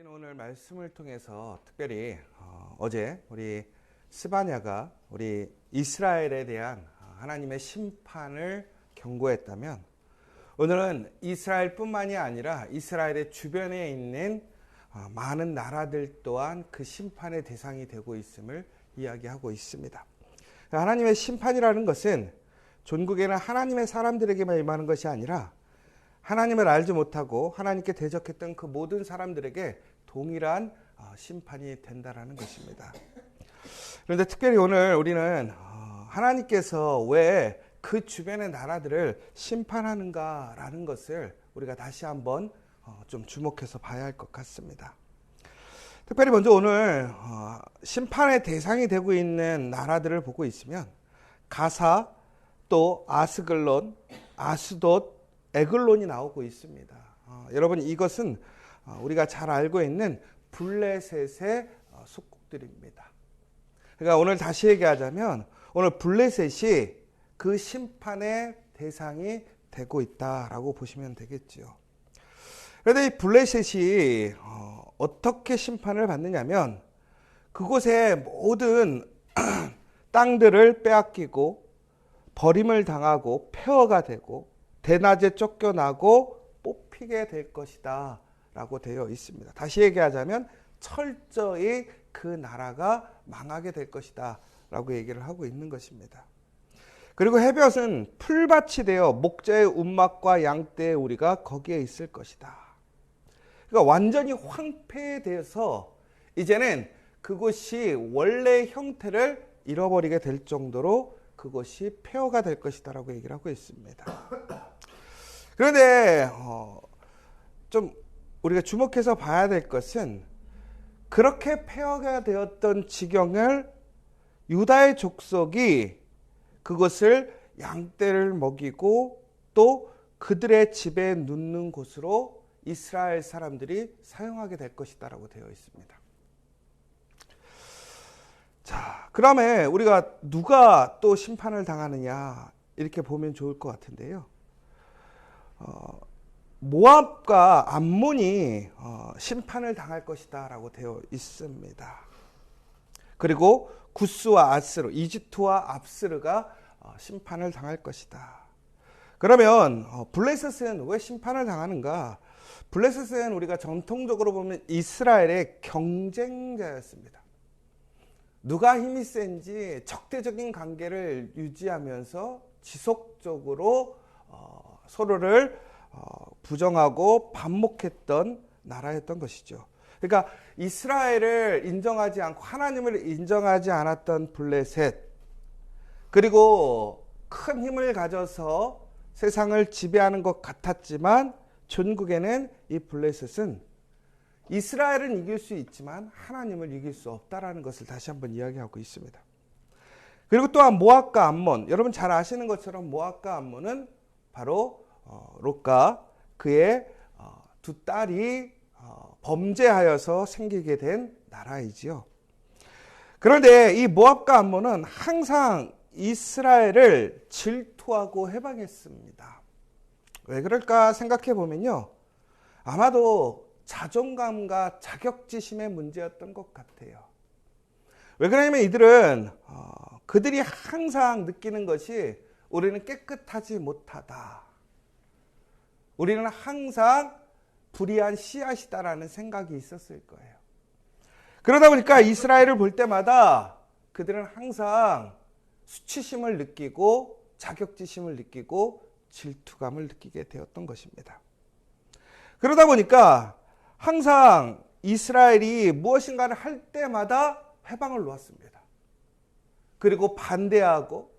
우리는 오늘 말씀을 통해서 특별히 어제 우리 스바냐가 우리 이스라엘에 대한 하나님의 심판을 경고했다면, 오늘은 이스라엘뿐만이 아니라 이스라엘의 주변에 있는 많은 나라들 또한 그 심판의 대상이 되고 있음을 이야기하고 있습니다. 하나님의 심판이라는 것은 전국에는 하나님의 사람들에게만 임하는 것이 아니라 하나님을 알지 못하고 하나님께 대적했던 그 모든 사람들에게 동일한 심판이 된다라는 것입니다. 그런데 특별히 오늘 우리는 하나님께서 왜 그 주변의 나라들을 심판하는가라는 것을 우리가 다시 한번 좀 주목해서 봐야 할 것 같습니다. 특별히 먼저 오늘 심판의 대상이 되고 있는 나라들을 보고 있으면 가사, 또 아스글론, 아스돗, 에글론이 나오고 있습니다. 여러분, 이것은 우리가 잘 알고 있는 블레셋의 속국들입니다. 그러니까 오늘 다시 얘기하자면 오늘 블레셋이 그 심판의 대상이 되고 있다라고 보시면 되겠죠. 그런데 이 블레셋이 어떻게 심판을 받느냐면, 그곳의 모든 땅들을 빼앗기고 버림을 당하고 폐허가 되고 대낮에 쫓겨나고 뽑히게 될 것이다 라고 되어 있습니다. 다시 얘기하자면 철저히 그 나라가 망하게 될 것이다 라고 얘기를 하고 있는 것입니다. 그리고 해볕은 풀밭이 되어 목자의 움막과 양떼의 우리가 거기에 있을 것이다. 그러니까 완전히 황폐되어서 이제는 그곳이 원래 형태를 잃어버리게 될 정도로 그것이 폐허가 될 것이다 라고 얘기를 하고 있습니다. 그런데 좀 우리가 주목해서 봐야 될 것은, 그렇게 폐허가 되었던 지경을 유다의 족속이 그것을 양떼를 먹이고 또 그들의 집에 눕는 곳으로 이스라엘 사람들이 사용하게 될 것이다 라고 되어 있습니다. 자, 그러면 우리가 누가 또 심판을 당하느냐 이렇게 보면 좋을 것 같은데요. 모압과 암몬이 심판을 당할 것이다 라고 되어 있습니다. 그리고 구스와 아스르, 이집트와 압스르가 심판을 당할 것이다. 그러면 블레셋은 왜 심판을 당하는가? 블레셋은 우리가 전통적으로 보면 이스라엘의 경쟁자였습니다. 누가 힘이 센지 적대적인 관계를 유지하면서 지속적으로 서로를 부정하고 반목했던 나라였던 것이죠. 그러니까 이스라엘을 인정하지 않고 하나님을 인정하지 않았던 블레셋, 그리고 큰 힘을 가져서 세상을 지배하는 것 같았지만 전국에는 이 블레셋은 이스라엘은 이길 수 있지만 하나님을 이길 수 없다라는 것을 다시 한번 이야기하고 있습니다. 그리고 또한 모압과 암몬, 여러분 잘 아시는 것처럼 모압과 암몬은 바로 롯과 그의 두 딸이 범죄하여서 생기게 된 나라이지요. 그런데 이 모압과 암몬은 항상 이스라엘을 질투하고 해방했습니다. 왜 그럴까 생각해 보면요, 아마도 자존감과 자격지심의 문제였던 것 같아요. 왜 그러냐면 이들은 그들이 항상 느끼는 것이 우리는 깨끗하지 못하다, 우리는 항상 불의한 씨앗이다라는 생각이 있었을 거예요. 그러다 보니까 이스라엘을 볼 때마다 그들은 항상 수치심을 느끼고 자격지심을 느끼고 질투감을 느끼게 되었던 것입니다. 그러다 보니까 항상 이스라엘이 무엇인가를 할 때마다 회방을 놓았습니다. 그리고 반대하고,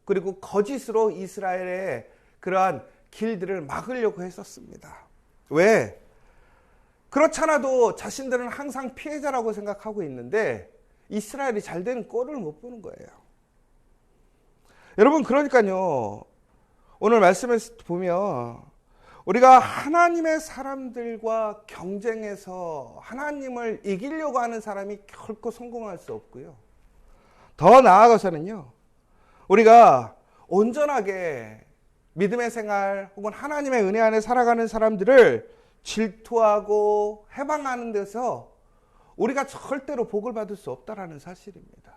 그리고 거짓으로 이스라엘의 그러한 길들을 막으려고 했었습니다. 왜? 그렇잖아도 자신들은 항상 피해자라고 생각하고 있는데 이스라엘이 잘 되는 꼴을 못 보는 거예요. 여러분, 그러니까요, 오늘 말씀에서 보면 우리가 하나님의 사람들과 경쟁해서 하나님을 이기려고 하는 사람이 결코 성공할 수 없고요. 더 나아가서는요, 우리가 온전하게 믿음의 생활 혹은 하나님의 은혜 안에 살아가는 사람들을 질투하고 해방하는 데서 우리가 절대로 복을 받을 수 없다라는 사실입니다.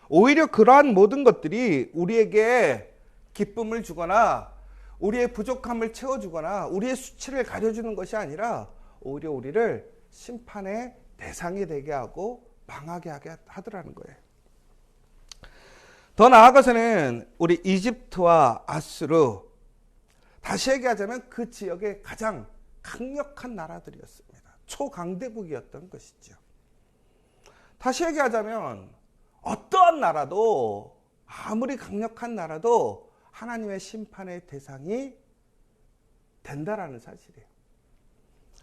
오히려 그러한 모든 것들이 우리에게 기쁨을 주거나 우리의 부족함을 채워주거나 우리의 수치를 가려주는 것이 아니라 오히려 우리를 심판의 대상이 되게 하고 망하게 하게 하더라는 거예요. 더 나아가서는 우리 이집트와 아수르, 다시 얘기하자면 그 지역의 가장 강력한 나라들이었습니다. 초강대국이었던 것이죠. 다시 얘기하자면 어떠한 나라도, 아무리 강력한 나라도 하나님의 심판의 대상이 된다라는 사실이에요.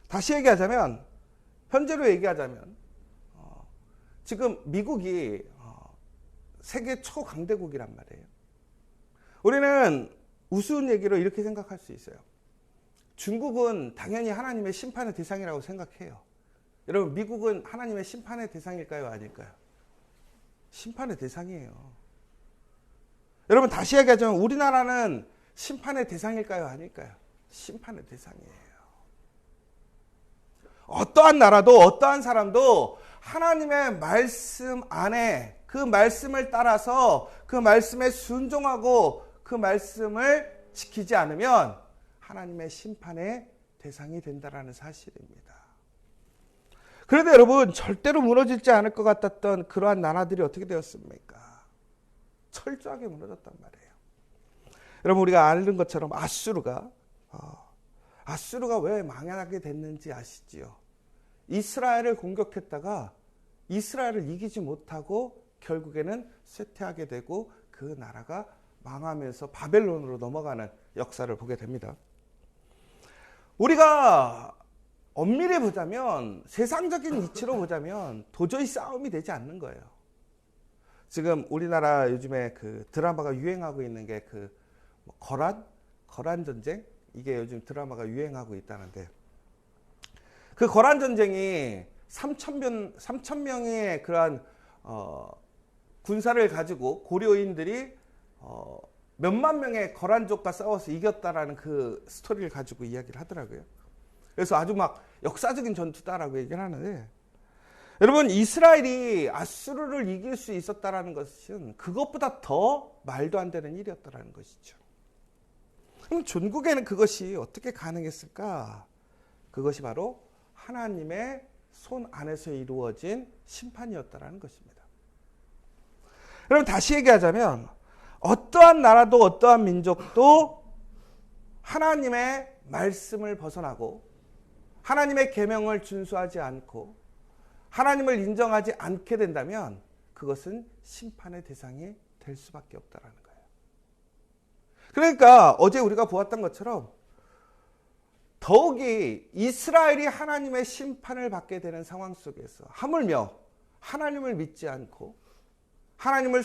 다시 얘기하자면, 현재로 얘기하자면 지금 미국이 세계 초강대국이란 말이에요. 우리는 우스운 얘기로 이렇게 생각할 수 있어요. 중국은 당연히 하나님의 심판의 대상이라고 생각해요. 여러분, 미국은 하나님의 심판의 대상일까요? 아닐까요? 심판의 대상이에요. 여러분, 다시 얘기하자면 우리나라는 심판의 대상일까요? 아닐까요? 심판의 대상이에요. 어떠한 나라도 어떠한 사람도 하나님의 말씀 안에 그 말씀을 따라서 그 말씀에 순종하고 그 말씀을 지키지 않으면 하나님의 심판의 대상이 된다라는 사실입니다. 그런데 여러분, 절대로 무너지지 않을 것 같았던 그러한 나라들이 어떻게 되었습니까? 철저하게 무너졌단 말이에요. 여러분, 우리가 아는 것처럼 아수르가 왜 망하게 됐는지 아시지요? 이스라엘을 공격했다가 이스라엘을 이기지 못하고 결국에는 쇠퇴하게 되고 그 나라가 망하면서 바벨론으로 넘어가는 역사를 보게 됩니다. 우리가 엄밀히 보자면, 세상적인 이치로 보자면 도저히 싸움이 되지 않는 거예요. 지금 우리나라 요즘에 그 드라마가 유행하고 있는 게 그 거란 전쟁, 이게 요즘 드라마가 유행하고 있다는데, 그 거란 전쟁이 3,000명의 그러한 군사를 가지고 고려인들이 몇만 명의 거란족과 싸워서 이겼다라는 그 스토리를 가지고 이야기를 하더라고요. 그래서 아주 막 역사적인 전투다라고 얘기를 하는데, 여러분, 이스라엘이 아수르를 이길 수 있었다라는 것은 그것보다 더 말도 안 되는 일이었다라는 것이죠. 그럼 전국에는 그것이 어떻게 가능했을까? 그것이 바로 하나님의 손 안에서 이루어진 심판이었다라는 것입니다. 여러분, 다시 얘기하자면 어떠한 나라도 어떠한 민족도 하나님의 말씀을 벗어나고 하나님의 계명을 준수하지 않고 하나님을 인정하지 않게 된다면 그것은 심판의 대상이 될 수밖에 없다라는 거예요. 그러니까 어제 우리가 보았던 것처럼 더욱이 이스라엘이 하나님의 심판을 받게 되는 상황 속에서 하물며 하나님을 믿지 않고 하나님을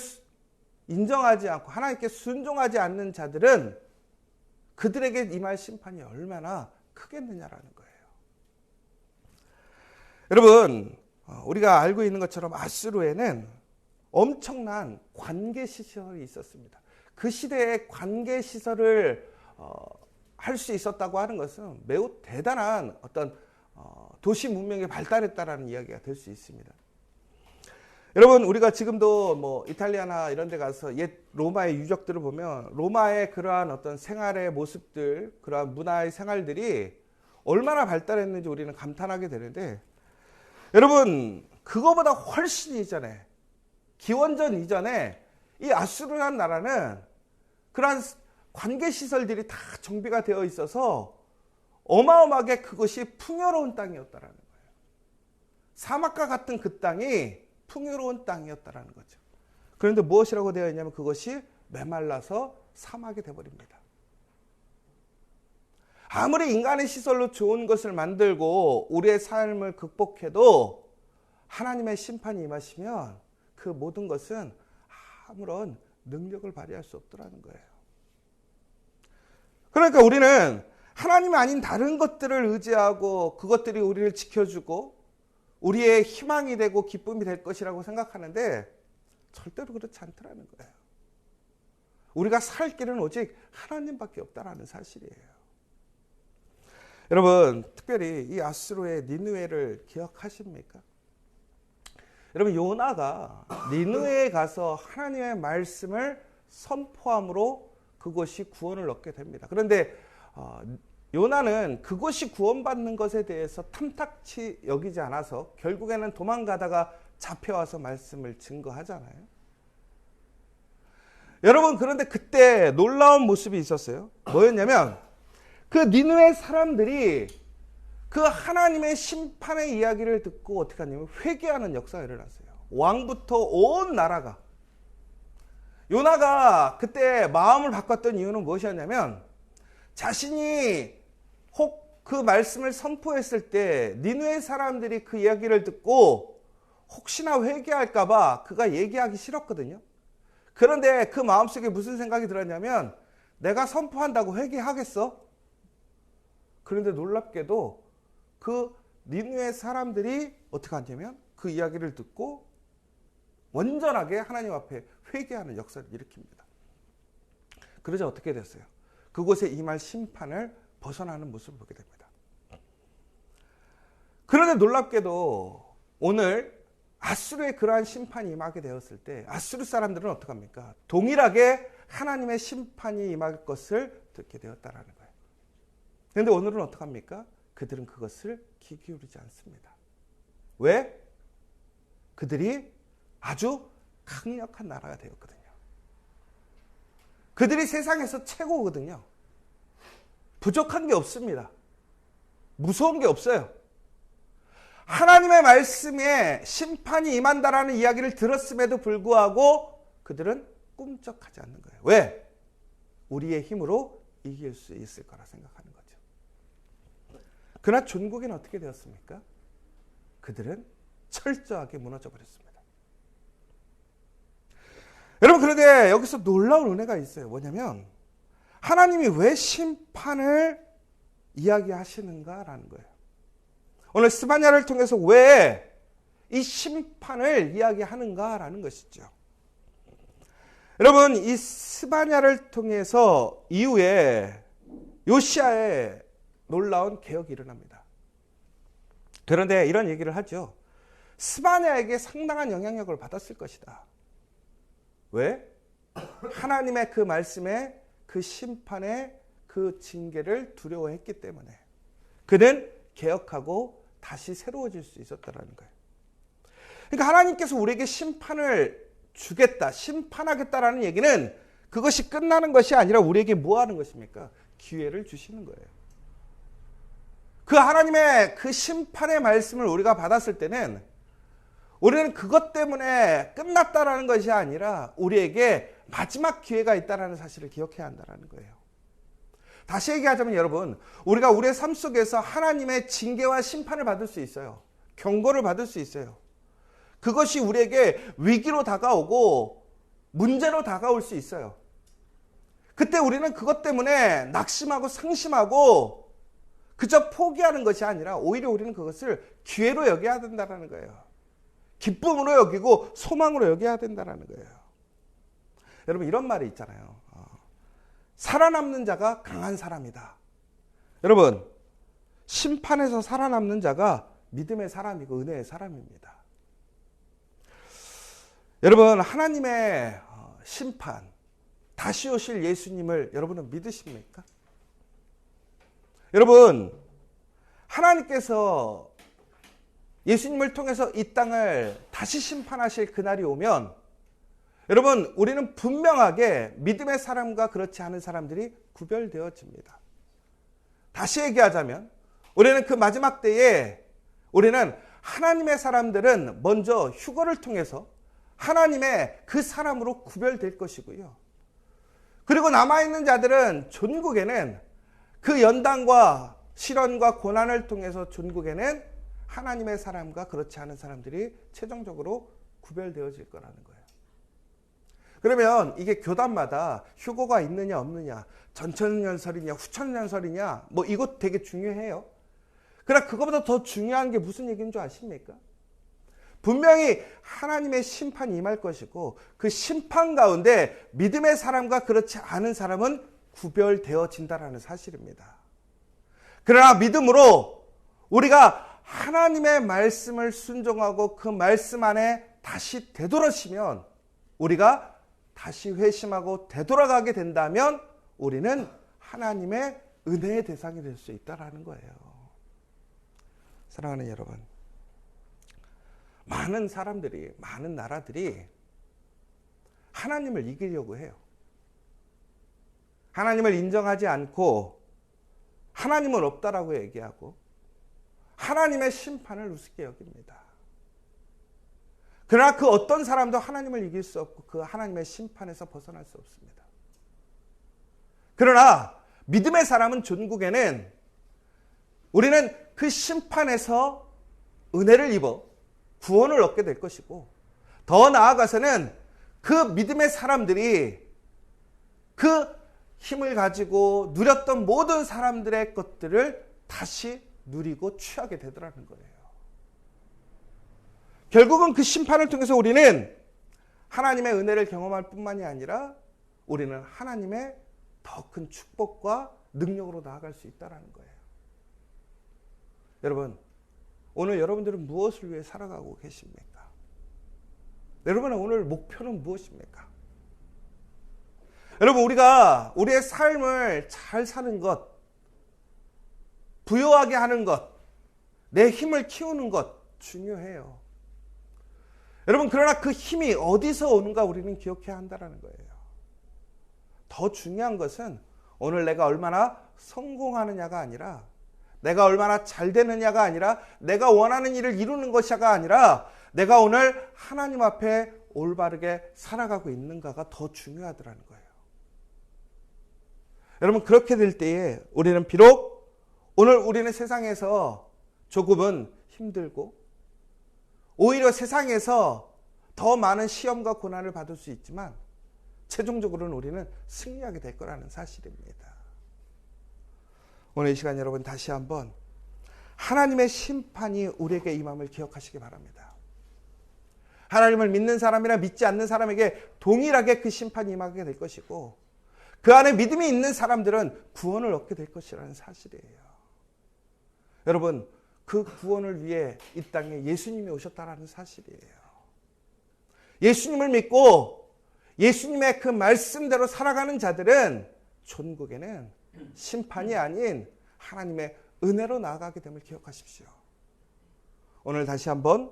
인정하지 않고 하나님께 순종하지 않는 자들은 그들에게 임할 심판이 얼마나 크겠느냐라는 거예요. 여러분, 우리가 알고 있는 것처럼 아수르에는 엄청난 관계시설이 있었습니다. 그 시대에 관계시설을 할 수 있었다고 하는 것은 매우 대단한 어떤 도시 문명이 발달했다라는 이야기가 될 수 있습니다. 여러분, 우리가 지금도 뭐 이탈리아나 이런 데 가서 옛 로마의 유적들을 보면 로마의 그러한 어떤 생활의 모습들, 그러한 문화의 생활들이 얼마나 발달했는지 우리는 감탄하게 되는데, 여러분, 그거보다 훨씬 이전에, 기원전 이전에 이 아수르라는 나라는 그러한 관계시설들이 다 정비가 되어 있어서 어마어마하게 그것이 풍요로운 땅이었다라는 거예요. 사막과 같은 그 땅이 풍요로운 땅이었다라는 거죠. 그런데 무엇이라고 되어 있냐면 그것이 메말라서 사막이 되어버립니다. 아무리 인간의 시설로 좋은 것을 만들고 우리의 삶을 극복해도 하나님의 심판이 임하시면 그 모든 것은 아무런 능력을 발휘할 수 없더라는 거예요. 그러니까 우리는 하나님 아닌 다른 것들을 의지하고 그것들이 우리를 지켜주고 우리의 희망이 되고 기쁨이 될 것이라고 생각하는데 절대로 그렇지 않더라는 거예요. 우리가 살 길은 오직 하나님밖에 없다라는 사실이에요. 여러분, 특별히 이 아수르의 니느웨를 기억하십니까? 여러분, 요나가 니느웨에 가서 하나님의 말씀을 선포함으로 그것이 구원을 얻게 됩니다. 그런데 요나는 그것이 구원받는 것에 대해서 탐탁치 여기지 않아서 결국에는 도망가다가 잡혀와서 말씀을 증거하잖아요. 여러분, 그런데 그때 놀라운 모습이 있었어요. 뭐였냐면 그 니느웨 사람들이 그 하나님의 심판의 이야기를 듣고 어떻게 하냐면 회개하는 역사가 일어났어요. 왕부터 온 나라가. 요나가 그때 마음을 바꿨던 이유는 무엇이었냐면 자신이 혹 그 말씀을 선포했을 때 니느웨 사람들이 그 이야기를 듣고 혹시나 회개할까 봐 그가 얘기하기 싫었거든요. 그런데 그 마음속에 무슨 생각이 들었냐면 내가 선포한다고 회개하겠어? 그런데 놀랍게도 그 니느웨 사람들이 어떻게 하냐면 그 이야기를 듣고 완전하게 하나님 앞에 회개하는 역사를 일으킵니다. 그러자 어떻게 됐어요? 그곳에 임할 심판을 벗어나는 모습을 보게 됩니다. 그런데 놀랍게도 오늘 아수르의 그러한 심판이 임하게 되었을 때 아수르 사람들은 어떡합니까? 동일하게 하나님의 심판이 임할 것을 듣게 되었다는 거예요. 그런데 오늘은 어떡합니까? 그들은 그것을 귀 기울이지 않습니다. 왜? 그들이 아주 강력한 나라가 되었거든요. 그들이 세상에서 최고거든요. 부족한 게 없습니다. 무서운 게 없어요. 하나님의 말씀에 심판이 임한다라는 이야기를 들었음에도 불구하고 그들은 꿈쩍하지 않는 거예요. 왜? 우리의 힘으로 이길 수 있을 거라 생각하는 거죠. 그러나 전국에는 어떻게 되었습니까? 그들은 철저하게 무너져 버렸습니다. 여러분, 그런데 여기서 놀라운 은혜가 있어요. 뭐냐면 하나님이 왜 심판을 이야기하시는가라는 거예요. 오늘 스바냐를 통해서 왜 이 심판을 이야기하는가라는 것이죠. 여러분, 이 스바냐를 통해서 이후에 요시야의 놀라운 개혁이 일어납니다. 그런데 이런 얘기를 하죠. 스바냐에게 상당한 영향력을 받았을 것이다. 왜? 하나님의 그 말씀에 그 심판의 그 징계를 두려워했기 때문에 그는 개혁하고 다시 새로워질 수 있었다는 거예요. 그러니까 하나님께서 우리에게 심판을 주겠다, 심판하겠다라는 얘기는 그것이 끝나는 것이 아니라 우리에게 뭐 하는 것입니까? 기회를 주시는 거예요. 그 하나님의 그 심판의 말씀을 우리가 받았을 때는 우리는 그것 때문에 끝났다라는 것이 아니라 우리에게 마지막 기회가 있다는 사실을 기억해야 한다는 거예요. 다시 얘기하자면 여러분, 우리가 우리의 삶 속에서 하나님의 징계와 심판을 받을 수 있어요. 경고를 받을 수 있어요. 그것이 우리에게 위기로 다가오고 문제로 다가올 수 있어요. 그때 우리는 그것 때문에 낙심하고 상심하고 그저 포기하는 것이 아니라 오히려 우리는 그것을 기회로 여겨야 된다는 거예요. 기쁨으로 여기고 소망으로 여겨야 된다는 거예요. 여러분, 이런 말이 있잖아요. 살아남는 자가 강한 사람이다. 여러분, 심판에서 살아남는 자가 믿음의 사람이고 은혜의 사람입니다. 여러분, 하나님의 심판, 다시 오실 예수님을 여러분은 믿으십니까? 여러분, 하나님께서 예수님을 통해서 이 땅을 다시 심판하실 그날이 오면 여러분, 우리는 분명하게 믿음의 사람과 그렇지 않은 사람들이 구별되어집니다. 다시 얘기하자면 우리는 그 마지막 때에 우리는 하나님의 사람들은 먼저 휴거를 통해서 하나님의 그 사람으로 구별될 것이고요. 그리고 남아있는 자들은 존국에는 그 연단과 시련과 고난을 통해서 존국에는 하나님의 사람과 그렇지 않은 사람들이 최종적으로 구별되어질 거라는 거예요. 그러면 이게 교단마다 휴거가 있느냐 없느냐, 전천년설이냐 후천년설이냐, 뭐 이것 되게 중요해요. 그러나 그것보다 더 중요한 게 무슨 얘기인 줄 아십니까? 분명히 하나님의 심판이 임할 것이고 그 심판 가운데 믿음의 사람과 그렇지 않은 사람은 구별되어진다라는 사실입니다. 그러나 믿음으로 우리가 하나님의 말씀을 순종하고 그 말씀 안에 다시 되돌아서면, 우리가 다시 회심하고 되돌아가게 된다면 우리는 하나님의 은혜의 대상이 될 수 있다는 거예요. 사랑하는 여러분, 많은 사람들이, 많은 나라들이 하나님을 이기려고 해요. 하나님을 인정하지 않고 하나님은 없다라고 얘기하고 하나님의 심판을 우습게 여깁니다. 그러나 그 어떤 사람도 하나님을 이길 수 없고 그 하나님의 심판에서 벗어날 수 없습니다. 그러나 믿음의 사람은 전국에는 우리는 그 심판에서 은혜를 입어 구원을 얻게 될 것이고, 더 나아가서는 그 믿음의 사람들이 그 힘을 가지고 누렸던 모든 사람들의 것들을 다시 누리고 취하게 되더라는 거예요. 결국은 그 심판을 통해서 우리는 하나님의 은혜를 경험할 뿐만이 아니라 우리는 하나님의 더 큰 축복과 능력으로 나아갈 수 있다는 거예요. 여러분, 오늘 여러분들은 무엇을 위해 살아가고 계십니까? 여러분의 오늘 목표는 무엇입니까? 여러분, 우리가 우리의 삶을 잘 사는 것, 부유하게 하는 것, 내 힘을 키우는 것 중요해요. 여러분, 그러나 그 힘이 어디서 오는가 우리는 기억해야 한다는 거예요. 더 중요한 것은 오늘 내가 얼마나 성공하느냐가 아니라, 내가 얼마나 잘 되느냐가 아니라, 내가 원하는 일을 이루는 것이가 아니라 내가 오늘 하나님 앞에 올바르게 살아가고 있는가가 더 중요하더라는 거예요. 여러분, 그렇게 될 때에 우리는 비록 오늘 우리는 세상에서 조금은 힘들고 오히려 세상에서 더 많은 시험과 고난을 받을 수 있지만 최종적으로는 우리는 승리하게 될 거라는 사실입니다. 오늘 이 시간 여러분 다시 한번 하나님의 심판이 우리에게 임함을 기억하시기 바랍니다. 하나님을 믿는 사람이나 믿지 않는 사람에게 동일하게 그 심판이 임하게 될 것이고, 그 안에 믿음이 있는 사람들은 구원을 얻게 될 것이라는 사실이에요. 여러분, 그 구원을 위해 이 땅에 예수님이 오셨다는 사실이에요. 예수님을 믿고 예수님의 그 말씀대로 살아가는 자들은 천국에는 심판이 아닌 하나님의 은혜로 나아가게 됨을 기억하십시오. 오늘 다시 한번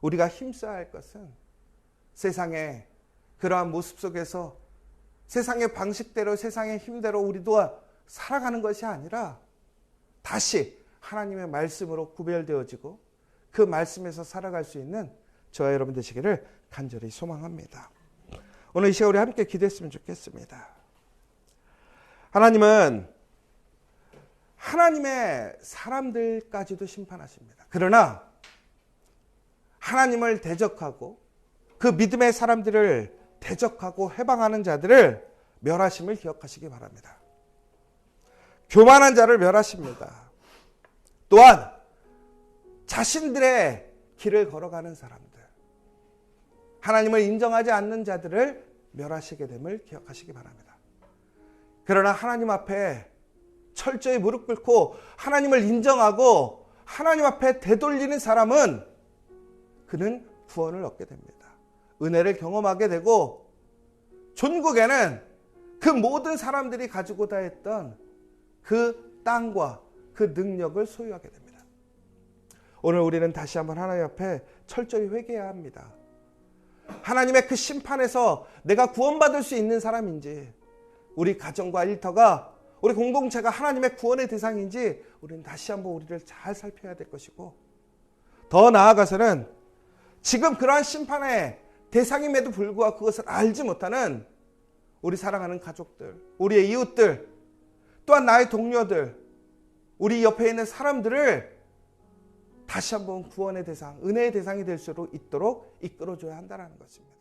우리가 힘써야 할 것은 세상의 그러한 모습 속에서 세상의 방식대로, 세상의 힘대로 우리도 살아가는 것이 아니라 다시 하나님의 말씀으로 구별되어지고 그 말씀에서 살아갈 수 있는 저와 여러분 되시기를 간절히 소망합니다. 오늘 이 시간 우리 함께 기도했으면 좋겠습니다. 하나님은 하나님의 사람들까지도 심판하십니다. 그러나 하나님을 대적하고 그 믿음의 사람들을 대적하고 해방하는 자들을 멸하심을 기억하시기 바랍니다. 교만한 자를 멸하십니다. 또한 자신들의 길을 걸어가는 사람들, 하나님을 인정하지 않는 자들을 멸하시게 됨을 기억하시기 바랍니다. 그러나 하나님 앞에 철저히 무릎 꿇고 하나님을 인정하고 하나님 앞에 되돌리는 사람은 그는 구원을 얻게 됩니다. 은혜를 경험하게 되고 천국에는 그 모든 사람들이 가지고 다 했던 그 땅과 그 능력을 소유하게 됩니다. 오늘 우리는 다시 한번 하나님 앞에 철저히 회개해야 합니다. 하나님의 그 심판에서 내가 구원받을 수 있는 사람인지, 우리 가정과 일터가, 우리 공동체가 하나님의 구원의 대상인지 우리는 다시 한번 우리를 잘 살펴야 될 것이고, 더 나아가서는 지금 그러한 심판의 대상임에도 불구하고 그것을 알지 못하는 우리 사랑하는 가족들, 우리의 이웃들, 또한 나의 동료들, 우리 옆에 있는 사람들을 다시 한번 구원의 대상, 은혜의 대상이 될 수 있도록 이끌어줘야 한다는 것입니다.